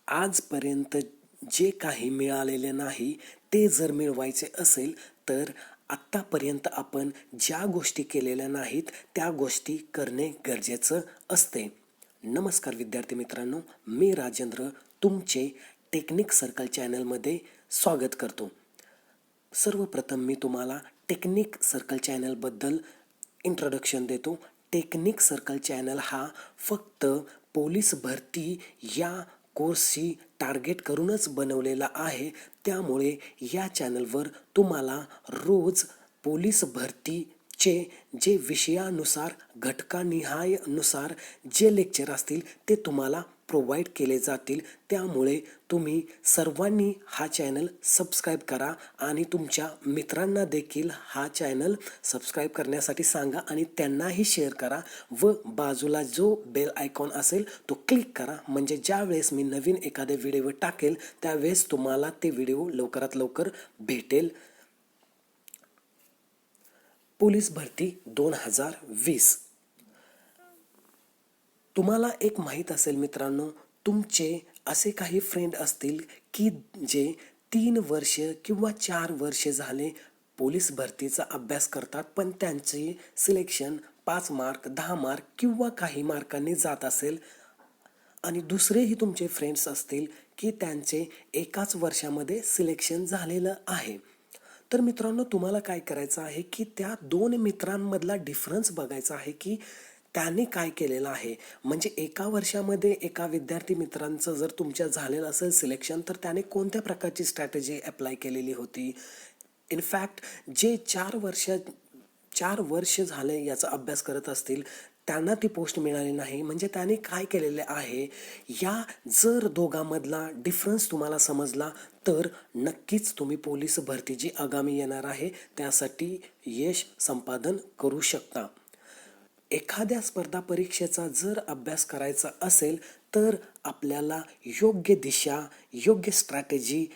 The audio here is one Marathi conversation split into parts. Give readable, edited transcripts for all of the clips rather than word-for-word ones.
आजपर्यंत जे काही मिळालेले नाही ते जर मिळवायचे असेल तर आत्तापर्यंत आपण ज्या गोष्टी केलेल्या नाहीत त्या गोष्टी करणे गरजेचं असते. नमस्कार विद्यार्थी मित्रांनो, मी राजेंद्र तुमचे टेक्निक सर्कल चॅनलमध्ये स्वागत करतो. सर्वप्रथम मी तुम्हाला टेक्निक सर्कल चॅनलबद्दल इंट्रोडक्शन देतो. टेक्निक सर्कल चॅनल हा फक्त पोलीस भरती या कोर्सशी टार्गेट करूनच बनवलेला आहे. त्यामुळे या चॅनलवर तुम्हाला रोज पोलीस भरतीचे जे विषयानुसार घटकानिहायनुसार जे लेक्चर असतील ते तुम्हाला प्रोव्हाइड केले जातील. त्यामुळे तुम्ही सर्वांनी हा चॅनल सबस्क्राईब करा आणि तुमच्या मित्रांना देखील हा चॅनल सबस्क्राईब करण्यासाठी सांगा आणि त्यांनाही शेअर करा व बाजूला जो बेल आयकॉन असेल तो क्लिक करा, म्हणजे ज्या वेळेस मी नवीन एखादे व्हिडिओ टाकेल त्यावेळेस तुम्हाला ते व्हिडिओ लवकरात लवकर भेटेल. पोलीस भरती 2020. तुम्हाला एक माहीत असेल मित्रांनो, तुमचे असे काही फ्रेंड असतील की जे 3 वर्ष किंवा 4 वर्ष झाले पोलीस भरतीचा अभ्यास करतात, पण त्यांचे सिलेक्शन 5 मार्क 10 मार्क किंवा काही मार्कांनी जात असेल. आणि दुसरेही तुमचे फ्रेंड्स असतील की त्यांचे एकाच वर्षामध्ये सिलेक्शन झालेलं आहे. तर मित्रांनो, तुम्हाला काय करायचं आहे की त्या 2 मित्रांमधला डिफरन्स बघायचा आहे की त्याने काय केलेलं आहे. म्हणजे एका वर्षामध्ये एका विद्यार्थी मित्रांचं जर तुमच्या झालेलं असेल सिलेक्शन, तर त्याने कोणत्या प्रकारची स्ट्रॅटेजी अप्लाय केलेली होती. इनफॅक्ट जे 4 वर्ष झाले याचा अभ्यास करत असतील त्यांना ती पोस्ट मिळाली नाही, म्हणजे त्याने काय केलेले आहे. या जर दोघांमधला डिफरन्स तुम्हाला समजला तर नक्कीच तुम्ही पोलीस भरती जी आगामी येणार आहे त्यासाठी यश संपादन करू शकता. एखाद्या स्पर्धा परीक्षेचा जर अभ्यास करायचा असेल तर आपल्याला योग्य दिशा, योग्य स्ट्रॅटेजी,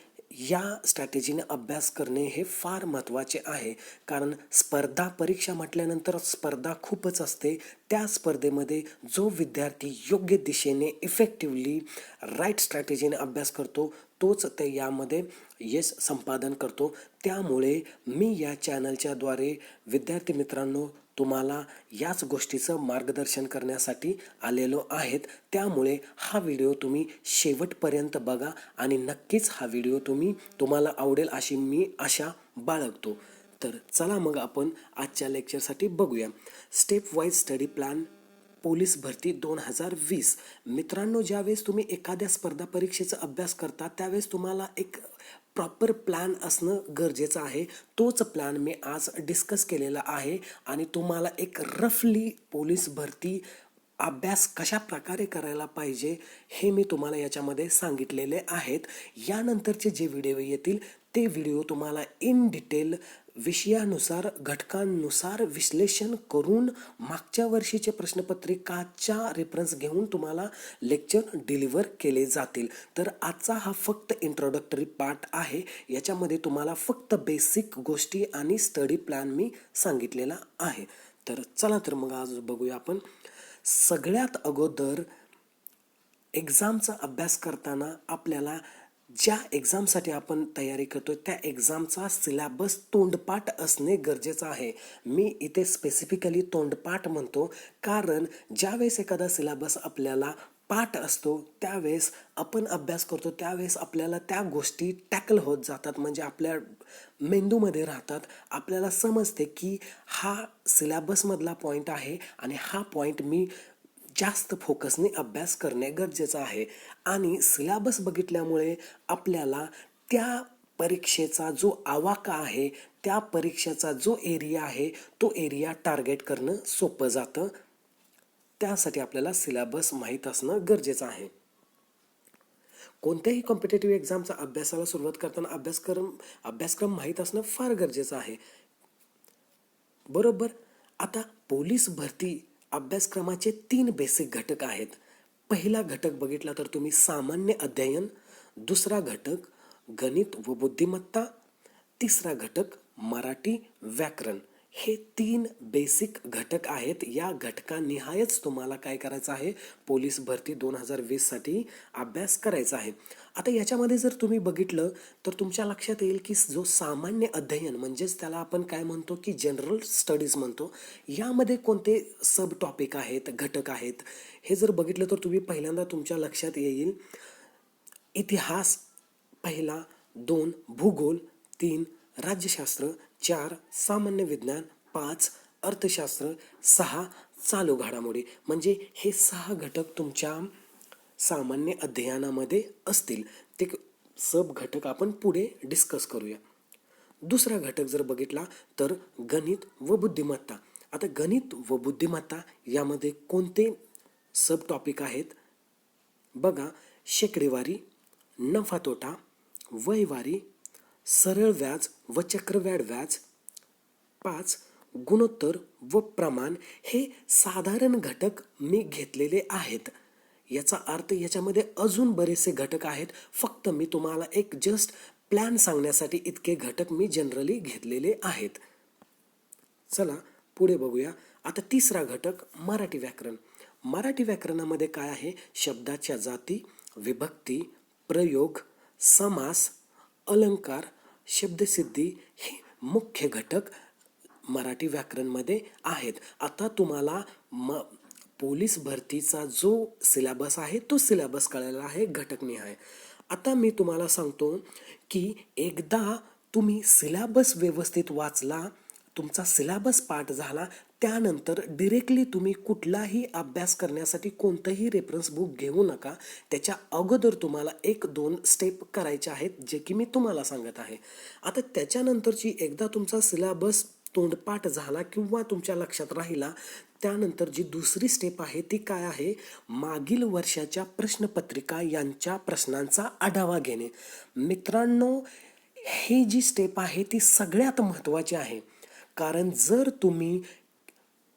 या स्ट्रॅटेजीने अभ्यास करणे हे फार महत्त्वाचे आहे. कारण स्पर्धा परीक्षा म्हटल्यानंतर स्पर्धा खूपच असते. त्या स्पर्धेमध्ये जो विद्यार्थी योग्य दिशेने इफेक्टिवली राईट स्ट्रॅटेजीने अभ्यास करतो तोच ते यामध्ये यश संपादन करतो. त्यामुळे मी या चॅनलच्याद्वारे विद्यार्थी मित्रांनो तुम्हाला याच गोष्टीचं मार्गदर्शन करण्यासाठी आलेलो आहेत. त्यामुळे हा व्हिडिओ तुम्ही शेवटपर्यंत बघा आणि नक्कीच हा व्हिडिओ तुम्हाला आवडेल अशी मी आशा बाळगतो. तर चला मग आपण आजच्या लेक्चरसाठी बघूया. Step wise study plan police भरती 2020. मित्रांनो, ज्यावेळेस तुम्ही एखाद्या स्पर्धा परीक्षेचा अभ्यास करता त्यावेळेस तुम्हाला एक प्रॉपर प्लॅन असणं गरजेचं आहे. तोच प्लॅन मी आज डिस्कस केलेला आहे आणि तुम्हाला एक रफली पोलीस भरती अभ्यास कशा प्रकारे करायला पाहिजे हे मी तुम्हाला याच्यामध्ये सांगितलेले आहेत. यानंतरचे जे व्हिडिओ येतील ते व्हिडिओ तुम्हाला इन डिटेल विषयानुसार घटकांनुसार विश्लेषण करून मागच्या वर्षीचे प्रश्नपत्रिकाच्या रेफरन्स घेऊन तुम्हाला लेक्चर डिलिव्हर केले जातील. तर आजचा हा फक्त इंट्रोडक्टरी पार्ट आहे. याच्यामध्ये तुम्हाला फक्त बेसिक गोष्टी आणि स्टडी प्लॅन मी सांगितलेला आहे. तर चला तर मग आज बघूया आपण. सगळ्यात अगोदर एक्झामचा अभ्यास करताना आपल्याला ज्या एक्झामसाठी आपण तयारी करतो त्या एक्झामचा सिलॅबस तोंडपाठ असणे गरजेचं आहे. मी इथे स्पेसिफिकली तोंडपाठ म्हणतो कारण ज्यावेळेस एखादा सिलॅबस आपल्याला पाठ असतो त्यावेळेस आपण अभ्यास करतो त्यावेळेस आपल्याला त्या गोष्टी टॅकल होत जातात, म्हणजे आपल्या मेंदूमध्ये राहतात. आपल्याला समजते की हा सिलॅबसमधला पॉईंट आहे आणि हा पॉईंट मी जास्त फोकसने अभ्यास करणे गरजेचं आहे. आणि सिलॅबस बघितल्यामुळे आपल्याला त्या परीक्षेचा जो आवाका आहे, त्या परीक्षेचा जो एरिया आहे तो एरिया टार्गेट करणं सोपं जातं. त्यासाठी आपल्याला सिलॅबस माहीत असणं गरजेचं आहे. कोणत्याही कॉम्पिटेटिव्ह एक्झामचा अभ्यासाला सुरुवात करताना अभ्यासक्रम माहीत असणं फार गरजेचं आहे, बरोबर. आता पोलीस भरती अभ्यासक्रमाचे 3 बेसिक घटक आहेत. पहिला घटक बघितला तर तुम्ही सामान्य अध्ययन, दुसरा घटक गणित व बुद्धिमत्ता, तिसरा घटक मराठी व्याकरण. हे 3 बेसिक घटक आहेत. या घटकानिहायच तुम्हाला काय करायचं आहे, पोलीस भरती 2020साठी अभ्यास करायचा आहे. आता याच्यामध्ये जर तुम्ही बघितलं तर तुमच्या लक्षात येईल की जो सामान्य अध्ययन म्हणजेच त्याला आपण काय म्हणतो की जनरल स्टडीज म्हणतो, यामध्ये कोणते सब टॉपिक आहेत, घटक आहेत हे जर बघितलं तर तुम्ही पहिल्यांदा तुमच्या लक्षात येईल इतिहास पहिला, 2 भूगोल, 3 राज्यशास्त्र, 4 सामान्य विज्ञान, 5 अर्थशास्त्र, 6 चालू घडामोडी. म्हणजे हे 6 घटक तुमच्या सामान्य अध्ययनामध्ये असतील. ते सब घटक आपण पुढे डिस्कस करूया. दुसरा घटक जर बघितला तर गणित व बुद्धिमत्ता. आता गणित व बुद्धिमत्ता यामध्ये कोणते सब टॉपिक आहेत बघा, शेकडेवारी, नफा तोटा, वयवारी, सरळ व्याज व चक्रवाढ व्याज, 5 गुणोत्तर व प्रमाण. हे साधारण घटक मी घेतलेले आहेत. याचा अर्थ याच्यामध्ये अजून बरेचसे घटक आहेत, फक्त मी तुम्हाला एक जस्ट प्लॅन सांगण्यासाठी इतके घटक मी जनरली घेतलेले आहेत. चला पुढे बघूया. आता तिसरा घटक मराठी व्याकरण. मराठी व्याकरणामध्ये काय आहे, शब्दाच्या जाती, विभक्ती, प्रयोग, समास, अलंकार, शब्दसिद्धी हे मुख्य घटक मराठी व्याकरणमध्ये आहेत. आता तुम्हाला पोलीस भरतीचा जो सिलेबस आहे तो सिलेबस कळलेला आहे घटकनिहाय. आता मी तुम्हाला सांगतो की एकदा तुम्ही सिलेबस व्यवस्थित वाचला, तुमचा सिलेबस पाठ झाला, त्यानंतर डिरेक्टली तुम्ही कुठलाही अभ्यास करण्यासाठी कोणतंही रेफरन्स बुक घेऊ नका. त्याच्या अगोदर तुम्हाला 1-2 स्टेप करायचे आहेत जे की मी तुम्हाला सांगत आहे. आता त्याच्यानंतरची एकदा तुमचा सिलेबस तोंडपाठ झाला किंवा तुमच्या लक्षात राहिला, त्यानंतर जी दुसरी स्टेप आहे ती काय आहे, मागील वर्षाच्या प्रश्नपत्रिका यांच्या प्रश्नांचा आढावा घेणे. मित्रांनो, ही जी स्टेप आहे ती सगळ्यात महत्त्वाची आहे. कारण जर तुम्ही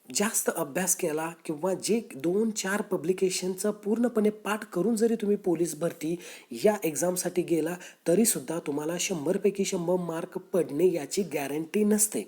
जास्त अभ्यास केला किंवा जे 2-4 पब्लिकेशनचा पूर्णपणे पाठ करून जरी तुम्ही पोलीस भरती या एक्झामसाठी गेला तरीसुद्धा तुम्हाला 100पैकी 100 मार्क पडणे याची गॅरंटी नसते.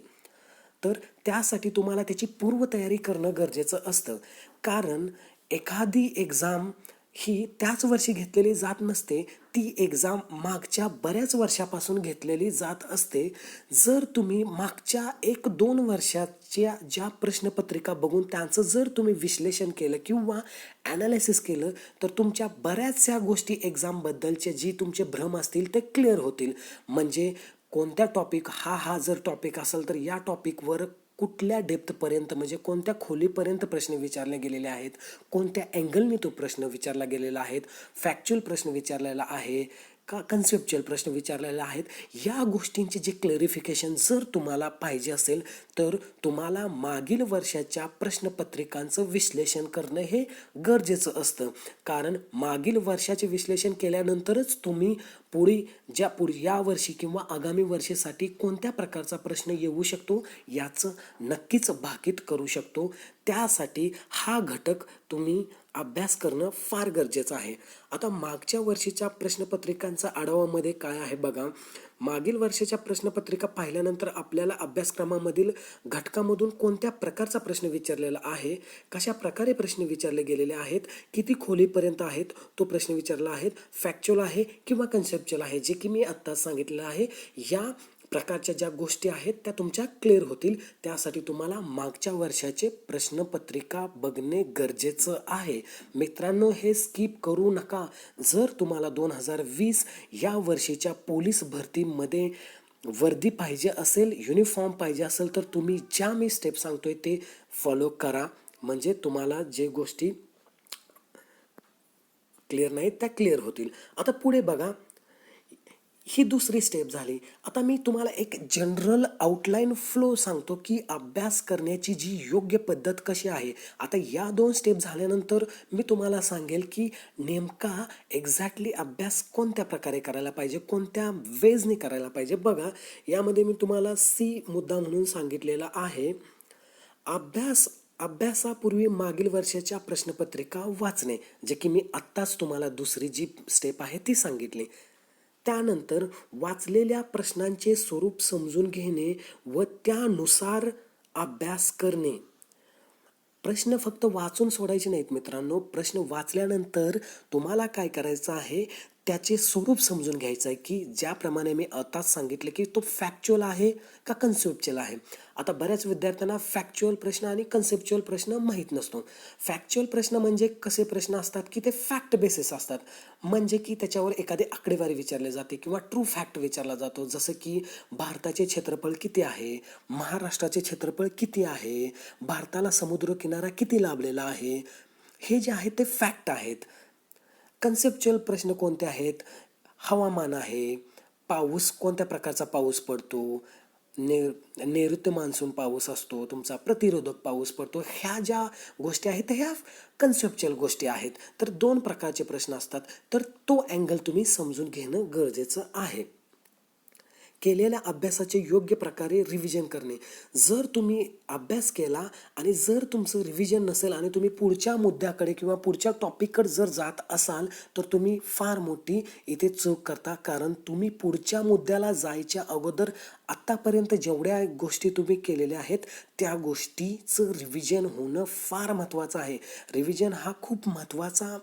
तर त्यासाठी तुम्हाला त्याची पूर्वतयारी करणं गरजेचं असतं. कारण एखादी एक्झाम ही त्याच वर्षी घेतलेली जात नसते, ती एक्झाम मागच्या बऱ्याच वर्षापासून घेतलेली जात असते. जर तुम्ही मागच्या 1-2 वर्षाच्या ज्या प्रश्नपत्रिका बघून त्यांचं जर तुम्ही विश्लेषण केलं किंवा ॲनालिसिस केलं तर तुमच्या बऱ्याचशा गोष्टी एक्झामबद्दलचे जी तुमचे भ्रम असतील ते क्लिअर होतील. म्हणजे कोणत्या टॉपिक हा जर टॉपिक असेल तर या टॉपिकवर कुठल्या डेप्थपर्यंत म्हणजे कोणत्या खोलीपर्यंत प्रश्न विचारले गेलेले आहेत, कोणत्या अँगलने तो प्रश्न विचारला गेलेला आहे, फॅक्च्युअल प्रश्न विचारलेला आहे का कन्सेप्च्युअल प्रश्न विचारलेले आहेत, या गोष्टींचे जे क्लॅरिफिकेशन जर तुम्हाला पाहिजे असेल तर तुम्हाला मागील वर्षाच्या प्रश्नपत्रिकांचं विश्लेषण करणं हे गरजेचं असतं. कारण मागील वर्षाचे विश्लेषण केल्यानंतरच तुम्ही या वर्षी किंवा आगामी वर्षीसाठी कोणत्या प्रकारचा प्रश्न येऊ शकतो याचं नक्कीच भाकीत करू शकतो. त्यासाठी हा घटक तुम्ही अभ्यास करणं फार गरजेचं आहे. आता मागच्या वर्षीच्या प्रश्नपत्रिकांचा आढावामध्ये काय आहे बघा, मागील वर्षाच्या प्रश्नपत्रिका पाहिल्यानंतर आपल्याला अभ्यासक्रमामधील घटकामधून कोणत्या प्रकारचा प्रश्न विचारलेला आहे, कशा प्रकारे प्रश्न विचारले गेलेले आहेत, किती खोलीपर्यंत आहेत तो प्रश्न विचारला आहे, फॅक्च्युअल आहे किंवा कन्सेप्च्युअल आहे, जे की मी आत्ताच सांगितलेलं आहे. या प्रकारच्या ज्या गोष्टी आहेत त्या तुमच्या क्लिअर होतील. त्यासाठी तुम्हाला मागच्या वर्षाचे प्रश्नपत्रिका बघणे गरजेचं आहे. मित्रांनो, हे स्किप करू नका. जर तुम्हाला 2020 या वर्षीच्या पोलीस भरतीमध्ये वर्दी पाहिजे असेल, युनिफॉर्म पाहिजे असेल तर तुम्ही ज्या मी स्टेप सांगतोय ते फॉलो करा. म्हणजे तुम्हाला जे गोष्टी क्लिअर नाहीत त्या क्लिअर होतील. आता पुढे बघा, ही दुसरी स्टेप झाली. आता मी तुम्हाला एक जनरल आउटलाईन फ्लो सांगतो की अभ्यास करण्याची जी योग्य पद्धत कशी आहे. आता या 2 स्टेप झाल्यानंतर मी तुम्हाला सांगेल की नेमका एक्झॅक्टली अभ्यास कोणत्या प्रकारे करायला पाहिजे, कोणत्या वेजने करायला पाहिजे. बघा, यामध्ये मी तुम्हाला मुद्दा म्हणून सांगितलेला आहे, अभ्यासापूर्वी मागील वर्षाच्या प्रश्नपत्रिका वाचणे, जे की मी आत्ताच तुम्हाला दुसरी जी स्टेप आहे ती सांगितली. त्यानंतर वाचलेल्या प्रश्नांचे स्वरूप समजून घेणे व त्यानुसार अभ्यास करणे. प्रश्न फक्त वाचून सोडायचे नाहीत मित्रांनो. प्रश्न वाचल्यानंतर तुम्हाला काय करायचं आहे, त्याचे स्वरूप समजून घ्यायचं आहे, की ज्याप्रमाणे मी आताच सांगितलं की तो फॅक्च्युअल आहे का कन्सेप्च्युअल आहे. आता बऱ्याच विद्यार्थ्यांना फॅक्च्युअल प्रश्न आणि कन्सेप्च्युअल प्रश्न माहीत नसतो. फॅक्च्युअल प्रश्न म्हणजे कसे प्रश्न असतात की ते फॅक्ट बेसिस असतात, म्हणजे की त्याच्यावर एखादी आकडेवारी विचारली जाते किंवा ट्रू फॅक्ट विचारला जातो. जसं की भारताचे क्षेत्रफळ किती आहे, महाराष्ट्राचे क्षेत्रफळ किती आहे, भारताला समुद्रकिनारा किती लाभलेला आहे, हे जे आहे ते फॅक्ट आहेत. कन्सेप्च्युअल प्रश्न कोणते आहेत, हवामान आहे, पाऊस कोणत्या प्रकारचा पाऊस पडतो, ने नैऋत्य मान्सून पाऊस असतो, तुमचा प्रतिरोधक पाऊस पडतो, ह्या ज्या गोष्टी आहेत ह्या कन्सेप्च्युअल गोष्टी आहेत. तर दोन प्रकारचे प्रश्न असतात, तर तो अँगल तुम्ही समजून घेणं गरजेचं आहे. केलेल्या अभ्यासाचे योग्य प्रकारे रिव्हिजन करणे. जर तुम्ही अभ्यास केला आणि जर तुमचं रिव्हिजन नसेल आणि तुम्ही पुढच्या मुद्द्याकडे किंवा पुढच्या टॉपिककडे जर जात असाल तर तुम्ही फार मोठी इथे चूक करता. कारण तुम्ही पुढच्या मुद्द्याला जायच्या अगोदर आत्तापर्यंत जेवढ्या गोष्टी तुम्ही केलेल्या आहेत त्या गोष्टीचं रिव्हिजन होणं फार महत्त्वाचं आहे. रिव्हिजन हा खूप महत्त्वाचा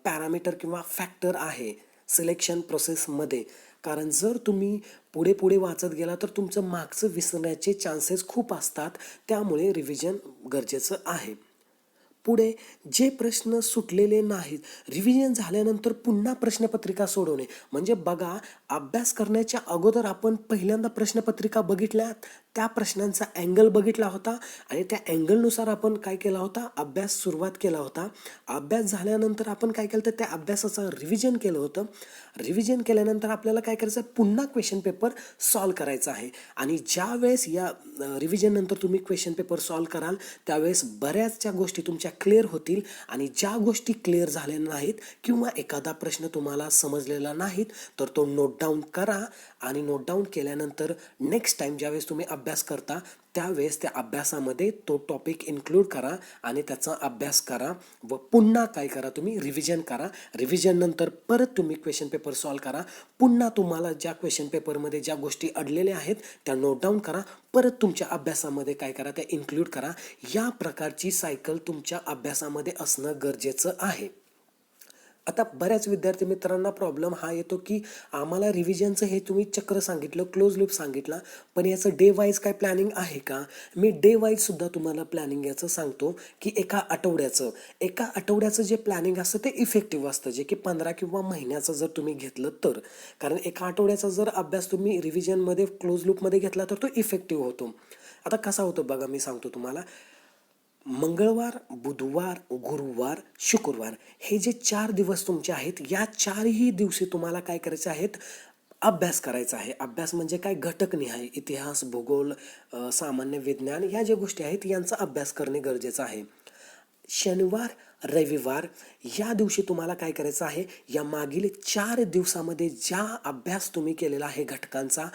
पॅरामीटर किंवा फॅक्टर आहे सिलेक्शन प्रोसेसमध्ये. कारण जर तुम्ही पुढे पुढे वाचत गेला तर तुमचं मागचं विसरण्याचे चान्सेस खूप असतात. त्यामुळे रिव्हिजन गरजेचं आहे. पुढे जे प्रश्न सुटलेले नाहीत, रिव्हिजन झाल्यानंतर पुन्हा प्रश्नपत्रिका सोडवणे. म्हणजे बघा, अभ्यास करण्याच्या अगोदर आपण पहिल्यांदा प्रश्नपत्रिका बघितल्या, त्या प्रश्नांचा अँगल बघितला होता आणि त्या अँगलनुसार आपण काय केला होता, अभ्यास सुरुवात केला होता. अभ्यास झाल्यानंतर आपण काय केलं तर त्या अभ्यासाचं रिव्हिजन केलं होतं. रिव्हिजन केल्यानंतर आपल्याला काय करायचं आहे, पुन्हा क्वेश्चन पेपर सॉल्व करायचा आहे. आणि ज्या वेळेस या रिव्हिजननंतर तुम्ही क्वेश्चन पेपर सॉल्व कराल त्यावेळेस बऱ्याचशा गोष्टी तुमच्या क्लिअर होतील. आणि ज्या गोष्टी क्लिअर झालेल्या नाहीत किंवा एखादा प्रश्न तुम्हाला समजलेला नाहीत तर तो नोट डाऊन करा. आणि नोट डाऊन केल्यानंतर नेक्स्ट टाईम ज्यावेळेस तुम्ही अभ्यास करता त्यावेळेस त्या अभ्यासामध्ये तो टॉपिक इन्क्लूड करा आणि त्याचा अभ्यास करा व पुन्हा काय करा, तुम्ही रिव्हिजन करा. रिव्हिजन नंतर परत तुम्ही क्वेश्चन पेपर सॉल्व करा. पुन्हा तुम्हाला ज्या क्वेश्चन पेपरमध्ये ज्या गोष्टी अडलेल्या आहेत त्या नोट डाऊन करा. परत तुमच्या अभ्यासामध्ये काय करा, त्या इन्क्लूड करा. या प्रकारची सायकल तुमच्या अभ्यासामध्ये असणं गरजेचं आहे. आता बऱ्याच विद्यार्थी मित्रांना प्रॉब्लेम हा येतो की आम्हाला रिव्हिजनचं हे तुम्ही चक्र सांगितलं, क्लोज लूप सांगितला, पण याचं डे वाईज काय प्लॅनिंग आहे का? मी डे वाईजसुद्धा तुम्हाला प्लॅनिंग याचं सांगतो की एका आठवड्याचं जे प्लॅनिंग असतं ते इफेक्टिव्ह असतं, जे की 15 किंवा महिन्याचं जर तुम्ही घेतलं तर. कारण एका आठवड्याचा जर अभ्यास तुम्ही रिव्हिजनमध्ये क्लोज लूपमध्ये घेतला तर तो इफेक्टिव्ह होतो. आता कसा होतो बघा, मी सांगतो तुम्हाला. मंगळवार, बुधवार, गुरुवार, शुक्रवार हे जे 4 दिवस तुमचे आहेत, या 4ही दिवशी तुम्हाला काय करायचे आहेत, अभ्यास करायचा आहे. अभ्यास म्हणजे काय, घटकनिहाय इतिहास, भूगोल, सामान्य विज्ञान ह्या ज्या गोष्टी आहेत यांचा अभ्यास करणे गरजेचं आहे. शनिवार, रविवार या दिवशी तुम्हाला काय करायचं आहे, या मागील 4 दिवसामध्ये ज्या अभ्यास तुम्ही केलेला आहे घटकांचा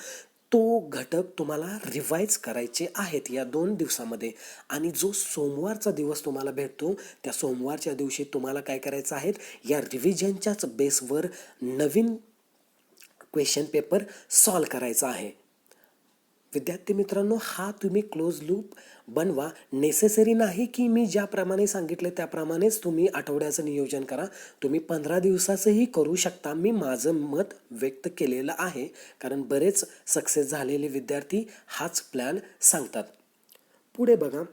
तो घटक तुम्हाला रिवाईज करायचे आहेत या 2 दिवसामध्ये. आणि जो सोमवारचा दिवस तुम्हाला भेटतो त्या सोमवारच्या दिवशी तुम्हाला काय करायचं आहे, या रिव्हिजनच्याच बेसवर नवीन क्वेश्चन पेपर सॉल्व करायचा आहे. विद्यार्थी मित्रांनो, हा तुम्ही क्लोज लूप बनवा. नेसेसरी नाही की मी ज्याप्रमाणे सांगितले त्याप्रमाणेच तुम्ही आठवड्याचं नियोजन करा. तुम्ही 15 दिवसाचंही करू शकता. मी माझं मत व्यक्त केलेलं आहे, कारण बरेच सक्सेस झालेले विद्यार्थी हाच प्लॅन सांगतात. पुढे बघा,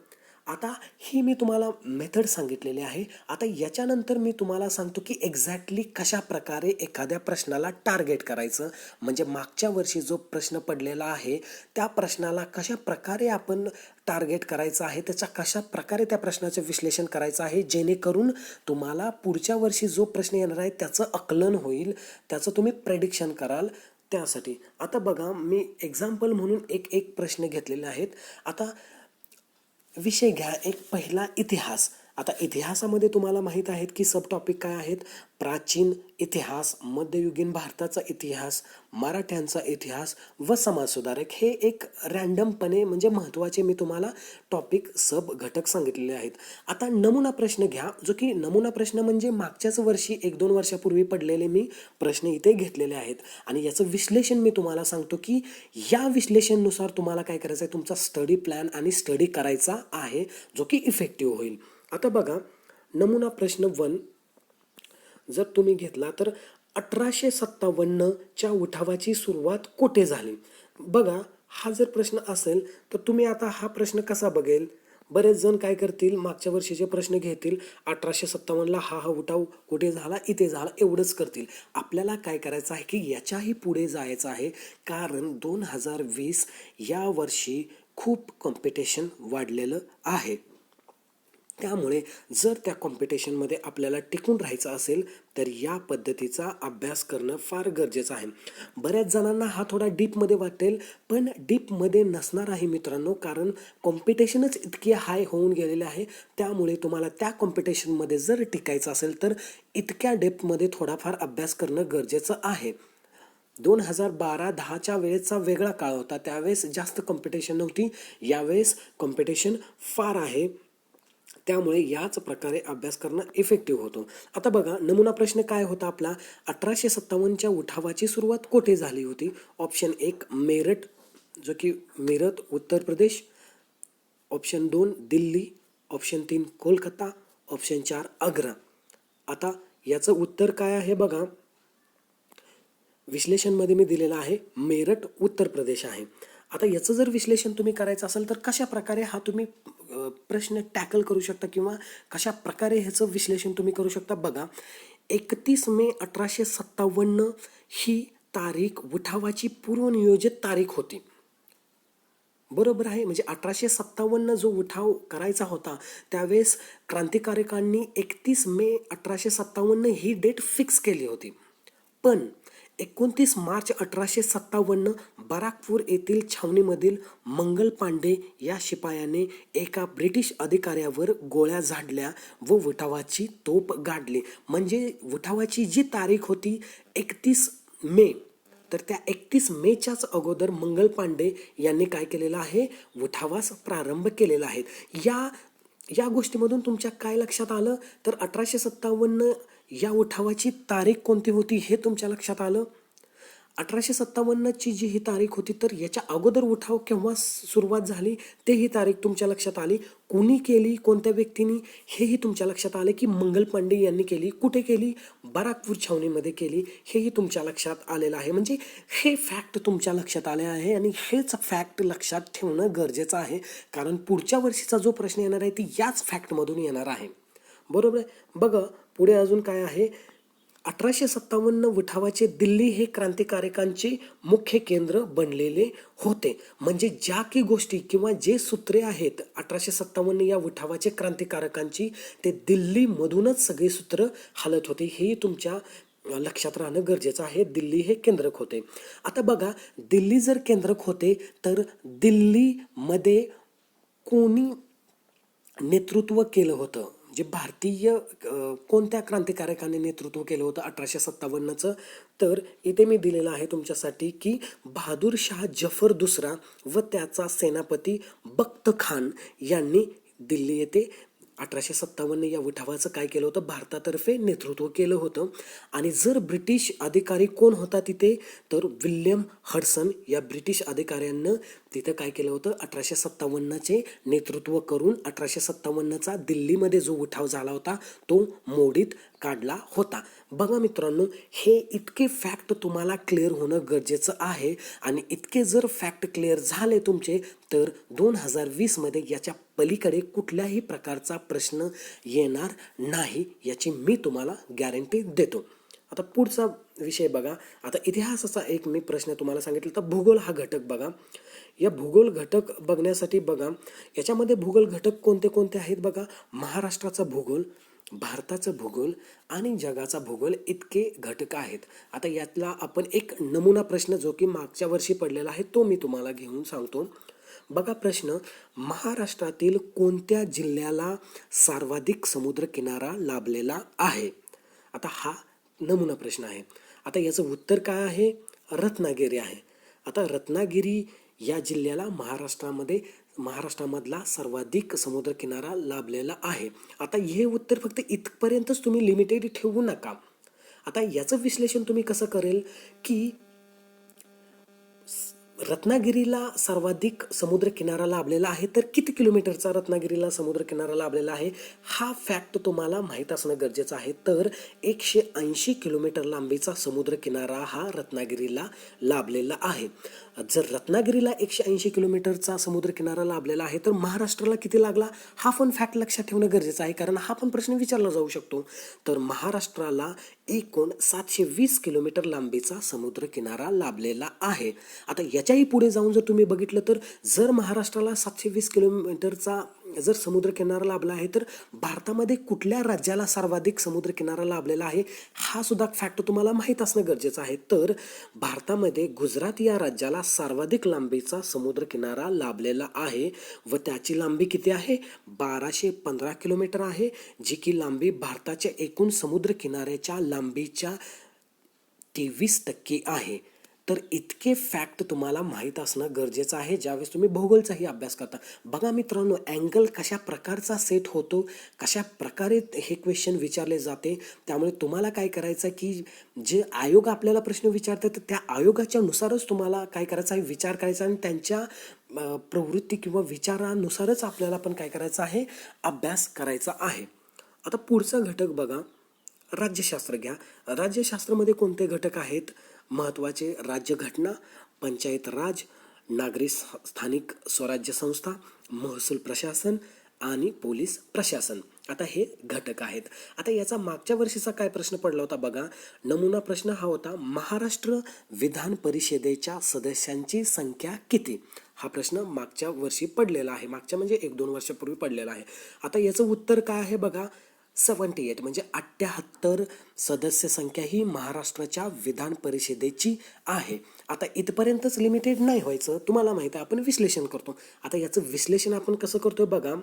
आता ही मी तुम्हाला मेथड सांगितलेली आहे. आता याच्यानंतर मी तुम्हाला सांगतो की एक्झॅक्टली कशा प्रकारे एखाद्या प्रश्नाला टार्गेट करायचं. म्हणजे मागच्या वर्षी जो प्रश्न पडलेला आहे त्या प्रश्नाला कशा प्रकारे आपण टार्गेट करायचं आहे, त्याच्या कशा प्रकारे त्या प्रश्नाचं विश्लेषण करायचं आहे, जेणेकरून तुम्हाला पुढच्या वर्षी जो प्रश्न येणार आहे त्याचं आकलन होईल, त्याचं तुम्ही प्रेडिक्शन कराल. त्यासाठी आता बघा, मी एक्झाम्पल म्हणून एक प्रश्न घेतलेले आहेत. आता विषय घ्या एक पहिला, इतिहास. आता इतिहासामध्ये तुम्हाला माहीत आहेत की सब टॉपिक काय आहेत? प्राचीन इतिहास, मध्ययुगीन भारताचा इतिहास, मराठ्यांचा इतिहास व समाजसुधारक, हे एक रँडमपणे म्हणजे महत्त्वाचे मी तुम्हाला टॉपिक सब घटक सांगितलेले आहेत. आता नमुना प्रश्न घ्या, जो की नमुना प्रश्न म्हणजे मागच्याच वर्षी 1-2 वर्षापूर्वी पडलेले मी प्रश्न इथे घेतलेले आहेत आणि याचं विश्लेषण मी तुम्हाला सांगतो की या विश्लेषणानुसार तुम्हाला काय करायचं आहे, तुमचा स्टडी प्लॅन आणि स्टडी करायचा आहे, जो की इफेक्टिव्ह होईल. आता बघा, नमुना प्रश्न 1 जर तुम्ही घेतला तर 1857च्या उठावाची सुरुवात कुठे झाली? बघा, हा जर प्रश्न असेल तर तुम्ही आता हा प्रश्न कसा बघेल? बरेच जण काय करतील, मागच्या वर्षीचे प्रश्न घेतील, 1857ला हा उठाव कुठे झाला, इथे झाला, एवढंच करतील. आपल्याला काय करायचं आहे की याच्याही पुढे जायचं आहे, कारण 2020 या वर्षी खूप कॉम्पिटिशन वाढलेलं आहे. त्यामुळे जर त्या कॉम्पिटिशनमध्ये आपल्याला टिकून राहायचं असेल तर या पद्धतीचा अभ्यास करणं फार गरजेचं आहे. बऱ्याच जणांना हा थोडा डीपमध्ये वाटेल, पण डीपमध्ये नसणार आहे मित्रांनो, कारण कॉम्पिटिशनच इतकी हाय होऊन गेलेले आहे. त्यामुळे तुम्हाला त्या कॉम्पिटिशनमध्ये जर टिकायचं असेल तर इतक्या डेप्थमध्ये थोडाफार अभ्यास करणं गरजेचं आहे. 2012-10च्या वेळेचा वेगळा काळ होता, त्यावेळेस जास्त कॉम्पिटिशन नव्हती, यावेळेस कॉम्पिटिशन फार आहे. त्यामुळे याच प्रकारे अभ्यास करणं इफेक्टिव्ह होतो. आता बघा, नमुना प्रश्न काय होता आपला? 1857च्या उठावाची सुरुवात कुठे झाली होती? ऑप्शन 1 मेरठ, जो की Meerut Uttar Pradesh. Option 2 Delhi. Option 3 Kolkata. Option 4 Agra. आता याचं उत्तर काय आहे बघा, विश्लेषणमध्ये मी दिलेलं आहे मेरठ उत्तर प्रदेश आहे. आता याचं जर विश्लेषण तुम्ही करायचं असेल तर कशा प्रकारे हा तुम्ही प्रश्न टॅकल करू शकता किंवा कशा प्रकारे ह्याचं विश्लेषण तुम्ही करू शकता? बघा, 31 मे 1857 ही तारीख उठावाची पूर्वनियोजित तारीख होती. बरोबर आहे, म्हणजे 1857 जो उठाव करायचा होता त्यावेळेस क्रांतिकारकांनी 31 मे 1857 ही डेट फिक्स केली होती. पण 29 मार्च 1857 बराकपूर येथील छावणीमधील मंगल पांडे या शिपायाने एका ब्रिटिश अधिकाऱ्यावर गोळ्या झाडल्या व उठावाची तोफ गाडली. म्हणजे उठावाची जी तारीख होती 31 मे, तर त्या 31 मेच्याच अगोदर मंगल पांडे यांनी काय केलेलं आहे, उठावास प्रारंभ केलेला आहे. या गोष्टीमधून तुमच्या काय लक्षात आलं, तर 1857 या उठावाची तारीख कोणती होती हे तुमच्या लक्षात आलं. 1857ची जी ही तारीख होती, तर याच्या अगोदर उठाव केव्हा सुरुवात झाली ते ही तारीख तुमच्या लक्षात आली. कोणी केली, कोणत्या व्यक्तीने, हेही तुमच्या लक्षात आले की मंगल पांडे यांनी केली. कुठे केली? बराकपूर छावणीमध्ये केली, हेही तुमच्या लक्षात आलेलं आहे. म्हणजे हे फॅक्ट तुमच्या लक्षात आले आहे आणि हेच फॅक्ट लक्षात ठेवणं गरजेचं आहे, कारण पुढच्या वर्षीचा जो प्रश्न येणार आहे ती याच फॅक्टमधून येणार आहे. बरोबर आहे. बघा पुढे अजून काय आहे, 1857 उठावाचे दिल्ली हे क्रांतिकारकांचे मुख्य केंद्र बनलेले होते. म्हणजे ज्या की गोष्टी किंवा जे सूत्रे आहेत 1857 या उठावाचे क्रांतिकारकांची, ते दिल्लीमधूनच सगळी सूत्र हालत होते, हे तुमच्या लक्षात राहणं गरजेचं आहे. दिल्ली हे केंद्रक होते. आता बघा, दिल्ली जर केंद्रक होते तर दिल्लीमध्ये कोणी नेतृत्व केलं होतं, जे भारतीय कोणत्या क्रांतिकारकाने नेतृत्व केलं होतं 1857चं? तर इथे मी दिलेलं आहे तुमच्यासाठी की बहादूर शाह जफर दुसरा व त्याचा सेनापती बख्त खान यांनी दिल्ली येथे 1857 या उठावाचं काय केलं होतं, भारतातर्फे नेतृत्व केलं होतं. आणि जर ब्रिटिश अधिकारी कोण होता तिथे, तर विल्यम हडसन या ब्रिटिश अधिकाऱ्यांनं तिथं काय केलं होतं, 1857चे नेतृत्व करून 1857चा दिल्लीमध्ये जो उठाव झाला होता तो मोडीत काढला होता. बघा मित्रांनो, हे इतके फॅक्ट तुम्हाला क्लिअर होणं गरजेचं आहे आणि इतके जर फॅक्ट क्लिअर झाले तुमचे, तर 2020मध्ये याच्या पलीकडे कुठल्याही प्रकारचा प्रश्न येणार नाही, याची मी तुम्हाला गॅरंटी देतो. आता पुढचा विषय बघा. आता इतिहासाचा एक मी प्रश्न तुम्हाला सांगितलं, तर भूगोल हा घटक बघा. या भूगोल घटक बघण्यासाठी बघा, याच्यामध्ये भूगोल घटक कोणते कोणते आहेत बघा. महाराष्ट्राचा भूगोल, भारताचं भूगोल आणि जगाचा भूगोल, इतके घटक आहेत. आता यातला आपण एक नमुना प्रश्न जो की मागच्या वर्षी पडलेला आहे तो मी तुम्हाला घेऊन सांगतो. बघा प्रश्न, महाराष्ट्रातील कोणत्या जिल्ह्याला सर्वाधिक समुद्रकिनारा लाभलेला आहे? आता हा नमुना प्रश्न आहे. आता याचं उत्तर काय आहे? रत्नागिरी आहे. आता रत्नागिरी या जिल्ह्याला महाराष्ट्रामधला सर्वाधिक समुद्रकिनारा लाभलेला आहे. आता हे उत्तर फक्त इथपर्यंतच तुम्ही लिमिटेड ठेवू नका. आता याचं विश्लेषण तुम्ही कसं करेल की रत्नागिरीला सर्वाधिक समुद्रकिनारा लाभलेला आहे, तर किती किलोमीटरचा रत्नागिरीला समुद्रकिनारा लाभलेला आहे हा फॅक्ट तुम्हाला माहीत असणं गरजेचं आहे. तर 180 किलोमीटर लांबीचा समुद्रकिनारा हा रत्नागिरीला लाभलेला आहे. जर रत्नागिरीला 180 किलोमीटरचा समुद्रकिनारा लाभलेला आहे तर महाराष्ट्राला किती लागला हा पण फॅक्ट लक्षात ठेवणं गरजेचं आहे, कारण हा पण प्रश्न विचारला जाऊ शकतो. तर महाराष्ट्राला एकूण 720 किलोमीटर लांबीचा समुद्रकिनारा लाभलेला आहे. आता याच्याही पुढे जाऊन जर तुम्ही बघितलं तर जर महाराष्ट्राला 720 किलोमीटरचा जर समुद्रकिनारा लाभला आहे तर भारतामध्ये कुठल्या राज्याला सर्वाधिक समुद्रकिनारा लाभलेला आहे हा सुद्धा फॅक्ट तुम्हाला माहीत असणं गरजेचं आहे. तर भारतामध्ये गुजरात या राज्याला सर्वाधिक लांबीचा समुद्रकिनारा लाभलेला आहे व त्याची लांबी किती आहे? 1215 किलोमीटर आहे, जी की लांबी भारताच्या एकूण समुद्रकिनाऱ्याच्या लांबीच्या 23% आहे. तर इतके फॅक्ट तुम्हाला माहीत असणं गरजेचं आहे ज्यावेळेस तुम्ही भूगोलचाही अभ्यास करता. बघा मित्रांनो, अँगल कशा प्रकारचा सेट होतो, कशा प्रकारे हे क्वेश्चन विचारले जाते. त्यामुळे तुम्हाला काय करायचं की जे आयोग आपल्याला प्रश्न विचारतात त्या आयोगाच्या नुसारच तुम्हाला काय करायचं आहे, विचार करायचा आणि त्यांच्या प्रवृत्ती किंवा विचारानुसारच आपल्याला पण काय करायचं आहे, अभ्यास करायचा आहे. आता पुढचा घटक बघा, राज्यशास्त्र घ्या. राज्यशास्त्रामध्ये कोणते घटक आहेत महत्त्वाचे? राज्यघटना, पंचायत राज, नागरी स्थानिक स्वराज्य संस्था, महसूल प्रशासन आणि पोलीस प्रशासन. आता हे घटक आहेत. आता याचा मागच्या वर्षीचा काय प्रश्न पडला होता बघा. नमुना प्रश्न हा होता, महाराष्ट्र विधान परिषदेच्या सदस्यांची संख्या किती? हा प्रश्न मागच्या वर्षी पडलेला आहे, मागच्या म्हणजे 1-2 वर्षापूर्वी पडलेला आहे. आता याचं उत्तर काय आहे बघा, 78 म्हणजे 78 सदस्य संख्या ही महाराष्ट्राच्या विधान परिषदेची आहे. आता इथपर्यंतच लिमिटेड नाही व्हायचं, तुम्हाला माहिती आहे आपण विश्लेषण करतो. आता याचं विश्लेषण आपण कसं करतोय बघा.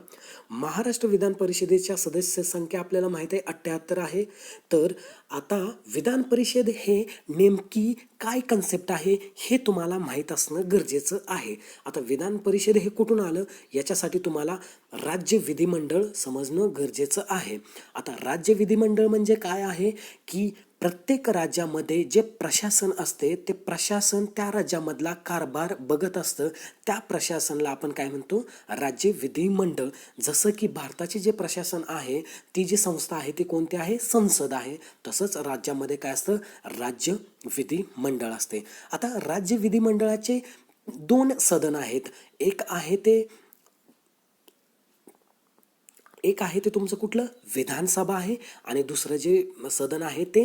महाराष्ट्र विधान परिषदेच्या सदस्य संख्या आपल्याला माहिती आहे 78 आहे. तर आता विधान परिषद हे नेमकी काय कन्सेप्ट आहे हे तुम्हाला माहीत असणं गरजेचं आहे. आता विधान परिषद हे कुठून आलं याच्यासाठी तुम्हाला राज्य विधिमंडळ समजणं गरजेचं आहे. आता राज्य विधिमंडळ म्हणजे काय आहे की प्रत्येक राज्यामध्ये जे प्रशासन असते ते प्रशासन त्या राज्यामधला कारभार बघत असतं. त्या प्रशासनाला आपण काय म्हणतो, राज्य विधिमंडळ. जसं की भारताचे जे प्रशासन आहे ती जी संस्था आहे ती कोणती आहे, संसद आहे. तसंच राज्यामध्ये काय असतं, राज्य विधिमंडळ असते. आता राज्य विधिमंडळाचे 2 सदन आहेत. एक आहे ते तुमचं कुठलं, विधानसभा आहे, आणि दुसरं जे सदन आहे ते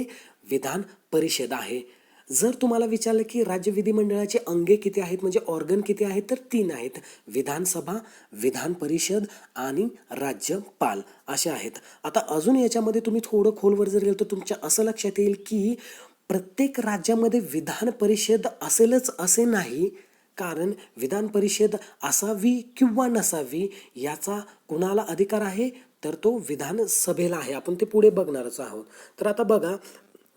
विधान परिषद आहे. जर तुम्हाला विचारलं की राज्य विधिमंडळाचे अंगे किती आहेत म्हणजे ऑर्गन किती आहेत, तर 3 आहेत, विधानसभा, विधान परिषद आणि राज्यपाल असे आहेत. आता अजून याच्यामध्ये तुम्ही थोडं खोलवर जर गेलं तर तुमच्या असं लक्षात येईल की प्रत्येक राज्यामध्ये विधान परिषद असेलच असे नाही, कारण विधान परिषद असावी किंवा नसावी याचा कुणाला अधिकार आहे, तर तो विधानसभेला आहे. आपण ते पुढे बघणारच आहोत. तर आता बघा,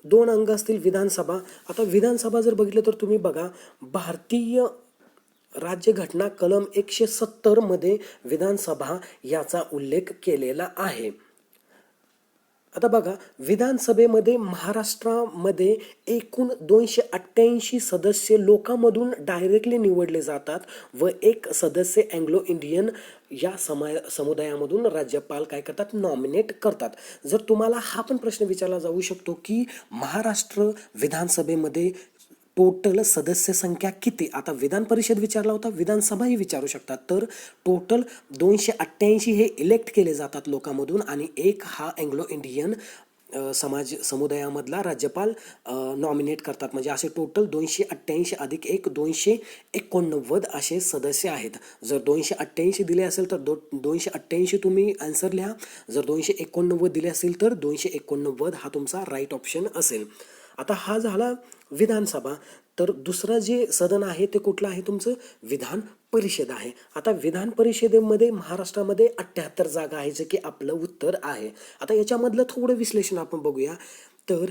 2 अंग असतील विधानसभा. आता विधानसभा जर बघितलं तर तुम्ही बघा, भारतीय राज्यघटना कलम 170 मध्ये विधानसभा याचा उल्लेख केलेला आहे. आता बघा, विधानसभेमध्ये महाराष्ट्रामध्ये एकूण 288 सदस्य लोकांमधून डायरेक्टली निवडले जातात व 1 सदस्य अँग्लो इंडियन या समुदायामधून राज्यपाल काय करतात, नॉमिनेट करतात. जर तुम्हाला हा पण प्रश्न विचारला जाऊ शकतो की महाराष्ट्र विधानसभेमध्ये टोटल सदस्य संख्या किती? आता विधान परिषद विचारला होता, विधानसभाही विचारू शकतात. तर टोटल 288 हे इलेक्ट केले जातात लोकांमधून आणि 1 हा अँग्लो इंडियन समुदायामधला राज्यपाल नॉमिनेट करतात. म्हणजे असे टोटल 288 अधिक 1 289 असे सदस्य आहेत. जर 288 दिले असेल तर 288 तुम्ही आन्सर लिहा. जर 289 दिले असेल तर 289 हा तुमचा राईट ऑप्शन असेल. आता हा झाला विधानसभा. तर दुसरं जे सदन आहे ते कुठलं आहे तुमचं, विधान परिषद आहे. आता विधान परिषदेमध्ये महाराष्ट्रामध्ये 78 जागा आहे, जे की आपलं उत्तर आहे. आता याच्यामधलं थोडं विश्लेषण आपण बघूया. तर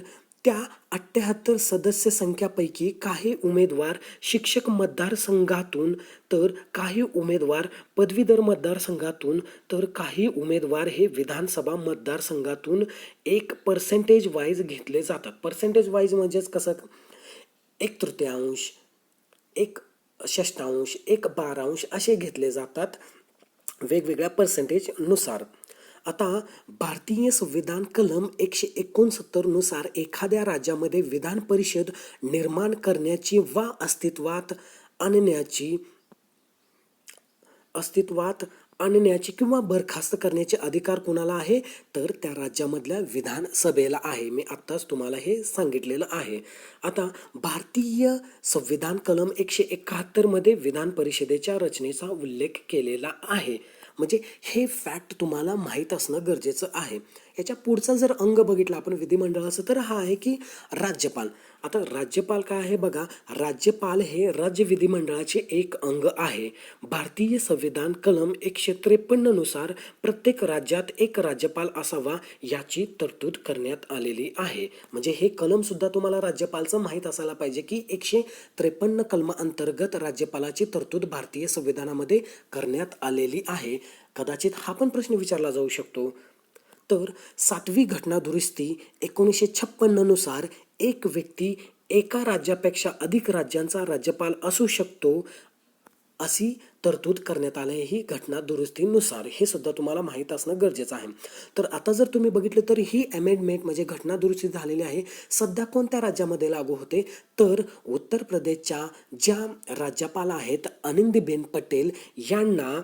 त्या 78 सदस्य संख्यापैकी काही उमेदवार शिक्षक मतदारसंघातून, तर काही उमेदवार पदवीधर मतदारसंघातून, तर काही उमेदवार हे विधानसभा मतदारसंघातून एक पर्सेंटेज वाईज घेतले जातात. पर्सेंटेज वाईज म्हणजेच कसं, 1/3, 1/6, 1/12 असे घेतले जातात वेगवेगळ्या पर्सेंटेजनुसार. आता भारतीय संविधान कलम 169 नुसार एखाद्या राज्यामध्ये विधान परिषद निर्माण करण्याची वा अस्तित्वात आणण्याची किंवा बरखास्त करण्याचे अधिकार कोणाला आहे, तर त्या राज्यामधल्या विधानसभेला आहे. मी आत्ताच तुम्हाला हे सांगितलेलं आहे. आता भारतीय संविधान कलम 171 मध्ये विधान परिषदेच्या रचनेचा उल्लेख केलेला आहे. म्हणजे हे फॅक्ट तुम्हाला माहीत असणं गरजेचं आहे. याच्या पुढचा जर अंग बघितला आपण विधिमंडळाचं, तर हा आहे की राज्यपाल. आता राज्यपाल काय आहे बघा, राज्यपाल हे राज्य विधिमंडळाचे एक अंग आहे. भारतीय संविधान कलम 153 नुसार प्रत्येक राज्यात एक राज्यपाल असावा याची तरतूद करण्यात आलेली आहे. म्हणजे हे कलम सुद्धा तुम्हाला राज्यपालचं माहीत असायला पाहिजे की 153 कलमाअंतर्गत राज्यपालाची तरतूद भारतीय संविधानामध्ये करण्यात आलेली आहे. कदाचित हा पण प्रश्न विचारला जाऊ शकतो. तर 7वी घटना दुरुस्ती 1956 नुसार एक व्यक्ती एका राज्यापेक्षा अधिक राज्यांचा राज्यपाल असू शकतो अशी तरतूद करण्यात आली ही घटना दुरुस्तीनुसार. हे सुद्धा तुम्हाला माहीत असणं गरजेचं आहे. तर आता जर तुम्ही बघितलं तर ही अमेंडमेंट म्हणजे घटना दुरुस्ती झालेली आहे सध्या कोणत्या राज्यामध्ये लागू होते, तर उत्तर प्रदेशच्या ज्या राज्यपाल आहेत आनंदीबेन पटेल यांना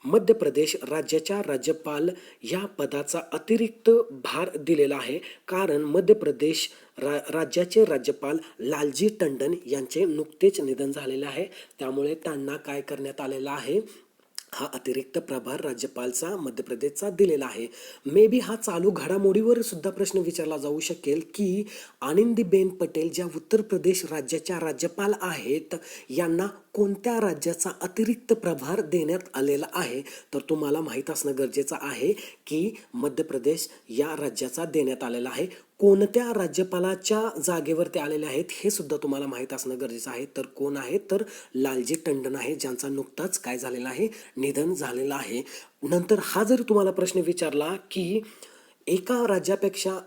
मध्य प्रदेश राज्याच्या राज्यपाल या पदाचा अतिरिक्त भार दिलेला आहे. कारण मध्य प्रदेश राज्याचे राज्यपाल लालजी टंडन यांचे नुकतेच निधन झालेले आहे. त्यामुळे त्यांना काय करण्यात आलेला आहे, हा अतिरिक्त प्रभार राज्यपालचा मध्य प्रदेशचा दिलेला आहे. मे बी हा चालू घडामोडीवर सुद्धा प्रश्न विचारला जाऊ शकेल की आनंदीबेन पटेल ज्या उत्तर प्रदेश राज्याच्या राज्यपाल आहेत यांना कोणत्या राज्याचा अतिरिक्त प्रभार देण्यात आलेला आहे, तर तुम्हाला माहीत असणं गरजेचं आहे की मध्य प्रदेश या राज्याचा देण्यात आलेला आहे. कोणत्या राज्यपालाच्या जागेवर ते आलेले आहेत हे सुद्धा तुम्हाला माहीत असणं गरजेचं आहे. तर कोण आहे, तर लालजी टंडन आहे, ज्यांचा नुकताच काय झालेला आहे, निधन झालेलं आहे. नंतर हा जर तुम्हाला प्रश्न विचारला की एका राज्यापेक्षा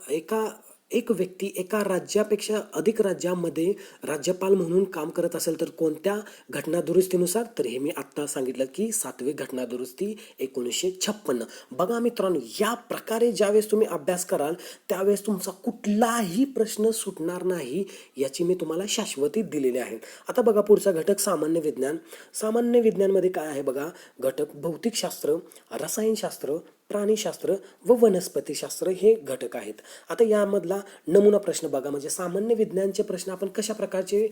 एक व्यक्ती एका राज्यापेक्षा अधिक राज्यामध्ये राज्यपाल म्हणून काम करत असेल तर कोणत्या घटना दुरुस्तीनुसार, तर हे मी आत्ता सांगितलं की 7वी घटना दुरुस्ती 1956. बघा मित्रांनो, या प्रकारे ज्यावेळेस तुम्ही अभ्यास कराल त्यावेळेस तुमचा कुठलाही प्रश्न सुटणार नाही याची मी तुम्हाला शाश्वती दिलेली आहे. आता बघा पुढचा घटक सामान्य विज्ञान. सामान्य विज्ञानमध्ये काय आहे बघा, घटक भौतिकशास्त्र, रसायनशास्त्र, प्राणीशास्त्र व वनस्पतीशास्त्र हे घटक आहेत. आता यामधला नमुना प्रश्न बघा, म्हणजे सामान्य विज्ञानचे प्रश्न आपण कशा प्रकारचे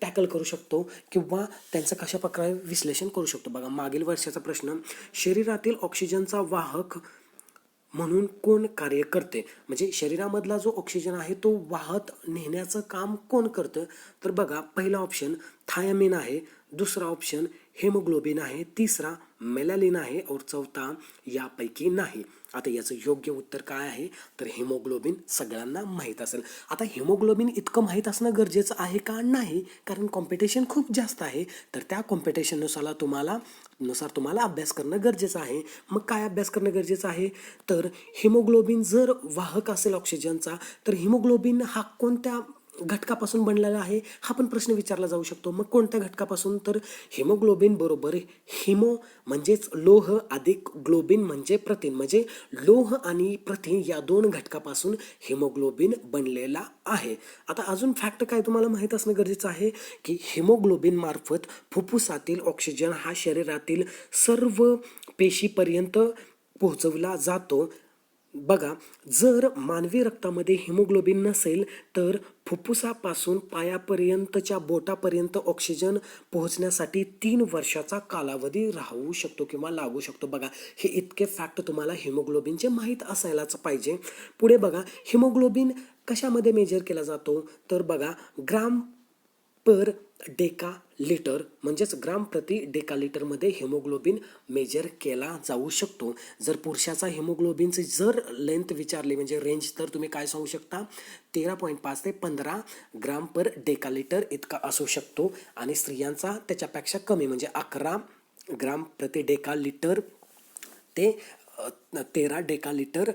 टॅकल करू शकतो किंवा त्यांचं कशा प्रकारे विश्लेषण करू शकतो. बघा मागील वर्षाचा प्रश्न, शरीरातील ऑक्सिजनचा वाहक म्हणून कोण कार्य करते, म्हणजे शरीरामधला जो ऑक्सिजन आहे तो वाहत नेण्याचं काम कोण करतं, तर बघा पहिला ऑप्शन थायमिन आहे, दुसरा ऑप्शन हेमोग्लोबिन आहे, तिसरा मेलॅनिन आहे और चौथा यापैकी नाही. आता याचं योग्य उत्तर काय आहे, तर हेमोग्लोबिन सगळ्यांना माहीत असेल. आता हेमोग्लोबिन इतकं माहीत असणं गरजेचं आहे का, नाही, कारण कॉम्पिटिशन खूप जास्त आहे. तर त्या कॉम्पिटिशननुसार तुम्हाला अभ्यास करणं गरजेचं आहे. मग काय अभ्यास करणं गरजेचं आहे, तर हिमोग्लोबिन जर वाहक असेल ऑक्सिजनचा, तर हिमोग्लोबिन हा कोणत्या घटकापासून बनलेला आहे हा पण प्रश्न विचारला जाऊ शकतो. मग कोणत्या घटकापासून, तर हिमोग्लोबिन बरोबर हिमो म्हणजेच लोह अधिक ग्लोबिन म्हणजे प्रथिन, म्हणजे लोह आणि प्रथिन या दोन घटकापासून हिमोग्लोबिन बनलेला आहे. आता अजून फॅक्ट काय तुम्हाला माहीत असणं गरजेचं आहे की हिमोग्लोबिन मार्फत फुफ्फुसातील ऑक्सिजन हा शरीरातील सर्व पेशीपर्यंत पोहोचवला जातो. बघा, जर मानवी रक्तामध्ये हिमोग्लोबिन नसेल तर फुफ्फुसापासून पायापर्यंतच्या बोटापर्यंत ऑक्सिजन पोहोचण्यासाठी 3 वर्षाचा कालावधी राहू शकतो किंवा लागू शकतो. बघा, हे इतके फॅक्ट तुम्हाला हिमोग्लोबिनचे माहीत असायलाच पाहिजे. पुढे बघा, हिमोग्लोबिन कशामध्ये मेजर केला जातो, तर बघा ग्राम पर डेका लिटर म्हणजेच ग्राम प्रति डेकालिटरमध्ये हिमोग्लोबिन मेजर केला जाऊ शकतो. जर पुरुषाचा हिमोग्लोबिनचे जर लेंथ विचारली म्हणजे रेंज, तर तुम्ही काय सांगू शकता, 13.5 ते 15 ग्राम पर डेकालिटर इतका असू शकतो. आणि स्त्रियांचा त्याच्यापेक्षा कमी म्हणजे 11 ग्राम प्रति डेकालिटर ते 13 डेकालिटर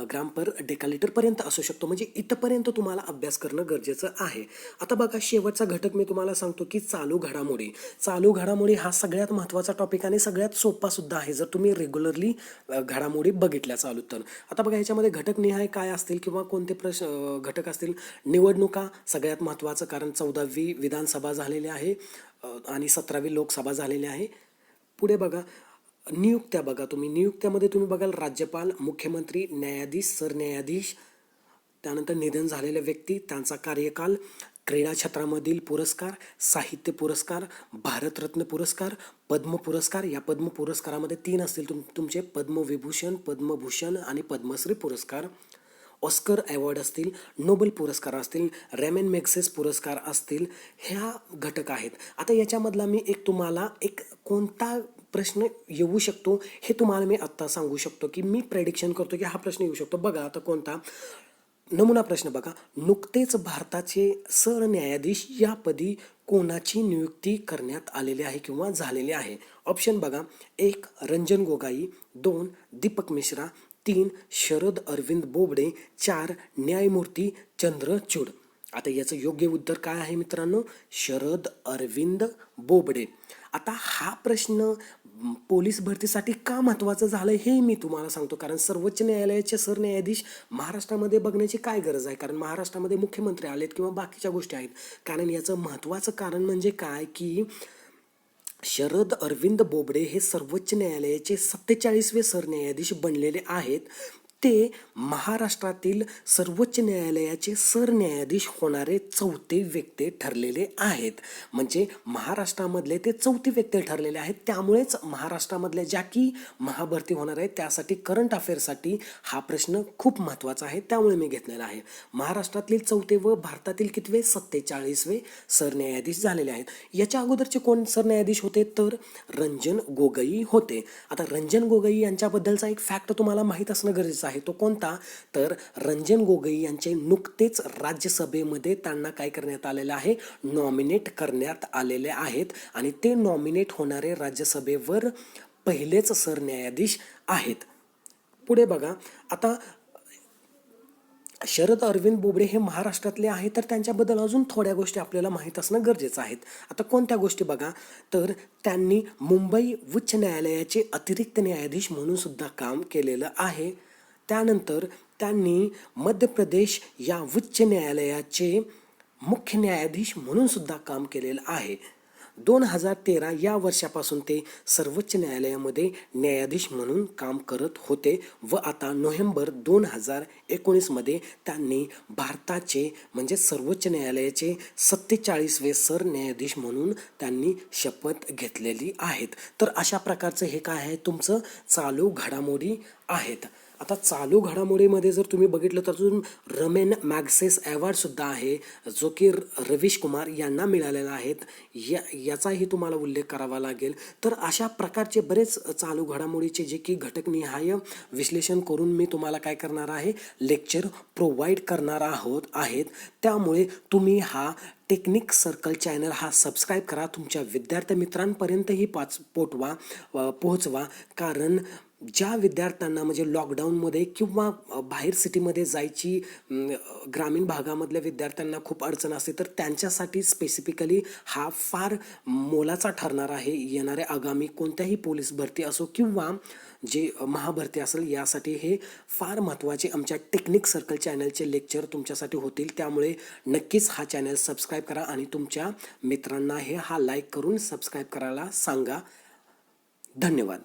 ग्राम पर डेकालिटर पर्यंत असू शकतो. म्हणजे इथपर्यंत तुम्हाला अभ्यास करणं गरजेचं आहे. आता बघा, शेवटचा घटक मी तुम्हाला सांगतो की चालू घडामोडी. चालू घडामोडी हा सगळ्यात महत्त्वाचा टॉपिक आणि सगळ्यात सोपा सुद्धा आहे जर तुम्ही रेग्युलरली घडामोडी बघितल्या चालू तर. आता बघा, ह्याच्यामध्ये घटक निहाय काय असतील किंवा कोणते घटक असतील. निवडणुका सगळ्यात महत्त्वाचं, कारण 14वी विधानसभा झालेली आहे आणि 17वी लोकसभा झालेली आहे. पुढे बघा, नियुक्त्या. बघा तुम्ही नियुक्त्यामध्ये तुम्ही बघाल राज्यपाल, मुख्यमंत्री, न्यायाधीश, सरन्यायाधीश, त्यानंतर निधन झालेल्या व्यक्ती, त्यांचा कार्यकाल, क्रीडा क्षेत्रामधील पुरस्कार, साहित्य पुरस्कार, भारतरत्न पुरस्कार, पद्म पुरस्कार. या पद्म पुरस्कारामध्ये 3 असतील तुमचे, पद्मविभूषण, पद्मभूषण आणि पद्मश्री पुरस्कार. ऑस्कर अवॉर्ड असतील, नोबेल पुरस्कार असतील, रॅमन मॅग्सेस पुरस्कार असतील. ह्या घटक आहेत. आता याच्यामधला मी तुम्हाला कोणता प्रश्न येऊ शकतो हे तुम्हाला मी आत्ता सांगू शकतो की मी प्रेडिक्शन करतो की हा प्रश्न येऊ शकतो. बघा आता कोणता नमुना प्रश्न बघा. नुकतेच भारताचे सरन्यायाधीश या पदी कोणाची नियुक्ती करण्यात आलेली आहे किंवा झालेली आहे? ऑप्शन बघा, 1 रंजन गोगोई, 2 दीपक मिश्रा, 3 शरद अरविंद बोबडे, 4 न्यायमूर्ती चंद्रचूड. आता याचं योग्य उत्तर काय आहे मित्रांनो? शरद अरविंद बोबडे. आता हा प्रश्न पोलीस भरतीसाठी का महत्त्वाचं झालं हे मी तुम्हाला सांगतो. कारण सर्वोच्च न्यायालयाचे सरन्यायाधीश महाराष्ट्रामध्ये बघण्याची काय गरज आहे? कारण महाराष्ट्रामध्ये मुख्यमंत्री आलेत किंवा बाकीच्या गोष्टी आहेत. कारण याचं महत्त्वाचं कारण म्हणजे काय की शरद अरविंद बोबडे हे सर्वोच्च न्यायालयाचे 47वे सरन्यायाधीश बनलेले आहेत. ते महाराष्ट्रातील सर्वोच्च न्यायालयाचे सरन्यायाधीश होणारे 4थे व्यक्ती ठरलेले आहेत. म्हणजे महाराष्ट्रामधले ते 4थे व्यक्ती ठरलेले आहेत. त्यामुळेच महाराष्ट्रामधल्या ज्या की महाभरती होणार आहे त्यासाठी करंट अफेअरसाठी हा प्रश्न खूप महत्त्वाचा आहे. त्यामुळे मी घेतलेला आहे. महाराष्ट्रातील 4थे व भारतातील कितवे? 47वे सरन्यायाधीश झालेले आहेत. याच्या अगोदरचे कोण सरन्यायाधीश होते? तर रंजन गोगोई होते. आता रंजन गोगोई यांच्याबद्दलचा एक फॅक्ट तुम्हाला माहीत असणं गरजेचं आहे. तो कोणता? तर रंजन गोगोई यांचे नुकतेच राज्यसभेमध्ये त्यांना काय करण्यात आलेलं आहे? नॉमिनेट करण्यात आलेले आहेत. आणि ते नॉमिनेट होणारे राज्यसभेवर पहिलेच सरन्यायाधीश आहेत. पुढे बघा, आता शरद अरविंद बोबडे हे महाराष्ट्रातले आहेत तर त्यांच्याबद्दल अजून थोड्या गोष्टी आपल्याला माहीत असणं गरजेचं आहे. आता कोणत्या गोष्टी बघा, तर त्यांनी मुंबई उच्च न्यायालयाचे अतिरिक्त न्यायाधीश म्हणून सुद्धा काम केलेलं आहे. त्यानंतर त्यांनी मध्य प्रदेश या उच्च न्यायालयाचे मुख्य न्यायाधीश म्हणून सुद्धा काम केलेलं आहे. 2013 या वर्षापासून ते सर्वोच्च न्यायालयामध्ये न्यायाधीश म्हणून काम करत होते व आता नोव्हेंबर 2019मध्ये त्यांनी भारताचे म्हणजे सर्वोच्च न्यायालयाचे 47वे सरन्यायाधीश म्हणून त्यांनी शपथ घेतलेली आहेत. तर अशा प्रकारचं हे काय आहे? तुमचं चालू घडामोडी आहेत. आता चालू घडामोडीमध्ये जर तुम्ही बघितलं तर अजून रॅमन मॅग्सेस अवॉर्डसुद्धा आहे जो की रवीश कुमार यांना मिळालेला आहे. याचाही तुम्हाला उल्लेख करावा लागेल. तर अशा प्रकारचे बरेच चालू घडामोडीचे जे की घटकनिहाय विश्लेषण करून मी तुम्हाला काय करणार आहे? लेक्चर प्रोव्हाइड करणार आहेत. त्यामुळे तुम्ही हा टेक्निक सर्कल चॅनल हा सबस्क्राईब करा. तुमच्या विद्यार्थी मित्रांपर्यंतही पोहोचवा. कारण ज्या विद्यार्थ्यांना म्हणजे लॉकडाऊनमध्ये किंवा बाहेर सिटीमध्ये जायची ग्रामीण भागामधल्या विद्यार्थ्यांना खूप अडचण असते तर त्यांच्यासाठी स्पेसिफिकली हा फार मोलाचा ठरणार आहे. येणाऱ्या आगामी कोणत्याही पोलीस भरती असो किंवा जे महाभरती असेल यासाठी हे फार महत्त्वाचे आमच्या टेक्निक सर्कल चॅनलचे लेक्चर तुमच्यासाठी होतील. त्यामुळे नक्कीच हा चॅनल सबस्क्राईब करा आणि तुमच्या मित्रांना हा लाईक करून सबस्क्राईब करायला सांगा. धन्यवाद.